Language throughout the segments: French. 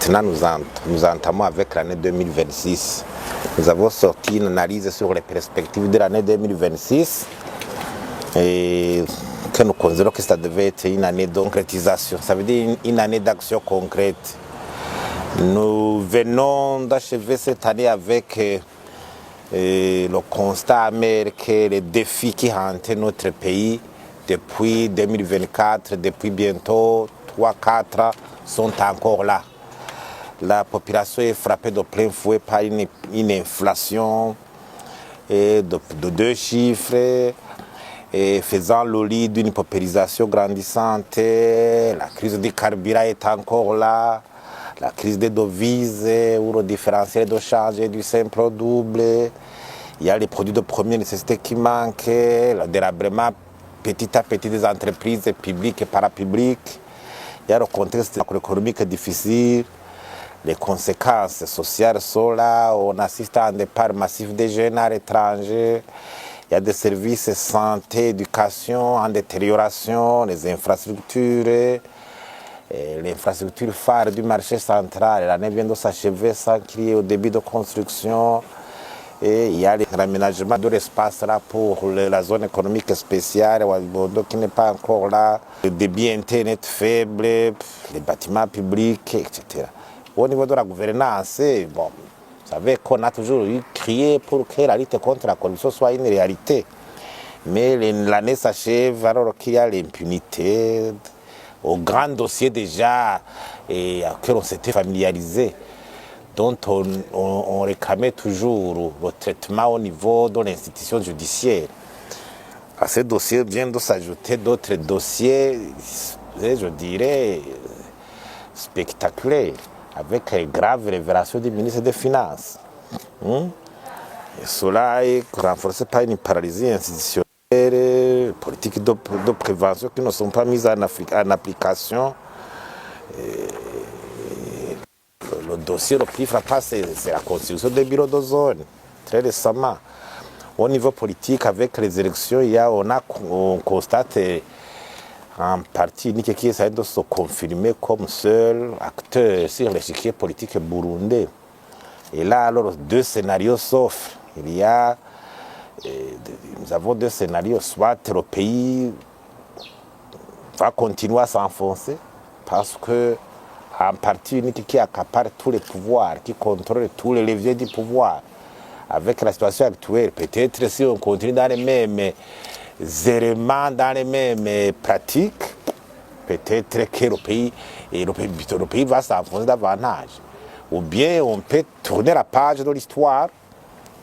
Maintenant, nous entamons avec l'année 2026. Nous avons sorti une analyse sur les perspectives de l'année 2026 et que nous considérons que ça devait être une année de concrétisation. Ça veut dire une année d'action concrète. Nous venons d'achever cette année avec le constat amer que les défis qui hantaient notre pays depuis 2024, depuis bientôt 3-4 sont encore là. La population est frappée de plein fouet par une inflation de 2 chiffres, et faisant le lit d'une paupérisation grandissante. La crise du carburant est encore là, la crise des devises où le différentiel de change est du simple au double. Il y a les produits de première nécessité qui manquent, le délabrement petit à petit des entreprises publiques et parapubliques. Il y a le contexte macroéconomique difficile. Les conséquences sociales sont là. On assiste à un départ massif des jeunes à l'étranger. Il y a des services santé, éducation en détérioration, les infrastructures. L'infrastructure phare du marché central, l'année vient de s'achever sans qu'il y ait au début de construction. Et il y a l'aménagement de l'espace là pour la zone économique spéciale, qui n'est pas encore là. Le débit internet faible, les bâtiments publics, etc. Au niveau de la gouvernance, bon, vous savez qu'on a toujours crié pour que la lutte contre la corruption soit une réalité. Mais l'année s'achève alors qu'il y a l'impunité, au grand dossier déjà auquel on s'était familiarisé, dont on réclamait toujours le traitement au niveau de l'institution judiciaire. À ce dossier viennent de s'ajouter d'autres dossiers, je dirais, spectaculaires, avec les graves révélations du ministre des Finances. Et cela est renforcé par une paralysie institutionnelle, politique de prévention qui ne sont pas mises en application. Le dossier le plus frappant, c'est la constitution des bureaux de zone, très récemment. Au niveau politique, avec les élections, on constate en partie unique qui essaie de se confirmer comme seul acteur sur l'échiquier politique burundais. Et là, alors, 2 scénarios s'offrent. Nous avons 2 scénarios. Soit le pays va continuer à s'enfoncer parce que en partie unique qui accapare tous les pouvoirs, qui contrôle tous les leviers du pouvoir. Avec la situation actuelle, peut-être si on continue dans les mêmes éléments, dans les mêmes pratiques, peut-être que le pays va s'enfoncer davantage. Ou bien on peut tourner la page de l'histoire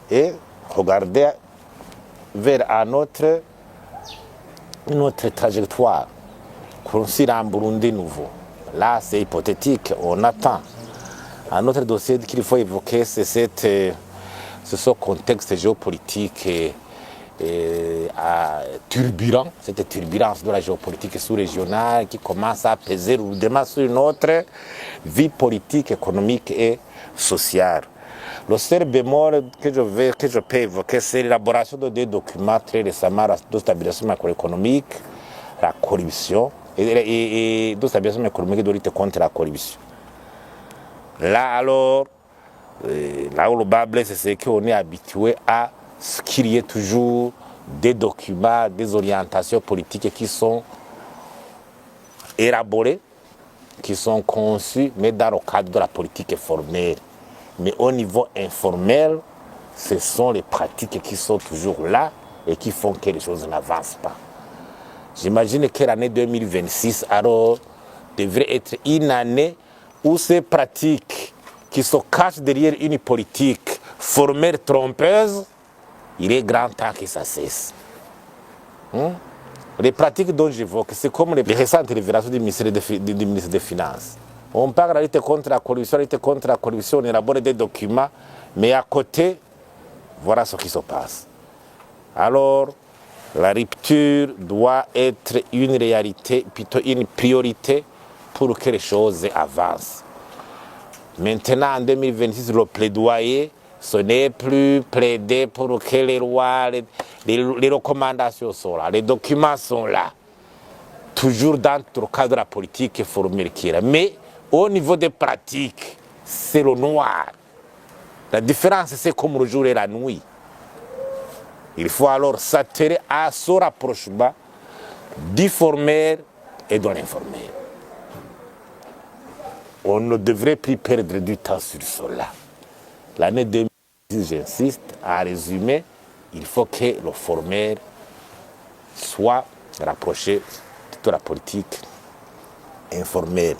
et regarder vers une autre trajectoire, construire un Burundi nouveau. Là, c'est hypothétique, on attend. Un autre dossier qu'il faut évoquer, c'est ce contexte géopolitique turbulent, cette turbulence de la géopolitique sous-régionale qui commence à peser lourdement sur notre vie politique, économique et sociale. Le seul bémol que je peux évoquer, c'est l'élaboration de 2 documents très récemment de stabilisation macroéconomique, la corruption, et de stabilisation économique de lutte contre la corruption. Là alors, là où le bas blesse, c'est qu'on est habitué à ce qu'il y ait toujours des documents, des orientations politiques qui sont élaborées, qui sont conçues, mais dans le cadre de la politique formelle. Mais au niveau informel, ce sont les pratiques qui sont toujours là et qui font que les choses n'avancent pas. J'imagine que l'année 2026 alors devrait être une année où ces pratiques qui se cachent derrière une politique formelle trompeuse, il est grand temps que ça cesse. Les pratiques dont j'évoque, c'est comme les récentes révélations du ministre des Finances. On parle de la lutte contre la corruption, on élabore des documents, mais à côté, voilà ce qui se passe. Alors, la rupture doit être une réalité, plutôt une priorité pour que les choses avancent. Maintenant, en 2026, le plaidoyer, ce n'est plus plaider pour que les lois, les recommandations sont là, les documents sont là. Toujours dans le cadre de la politique formelle qui est là. Mais Au niveau des pratiques, c'est le noir. La différence, c'est comme le jour et la nuit. Il faut alors s'atteler à ce rapprochement du formel et de l'informel. On ne devrait plus perdre du temps sur cela. L'année 2010, j'insiste, à résumer, il faut que le formel soit rapproché de la politique informelle.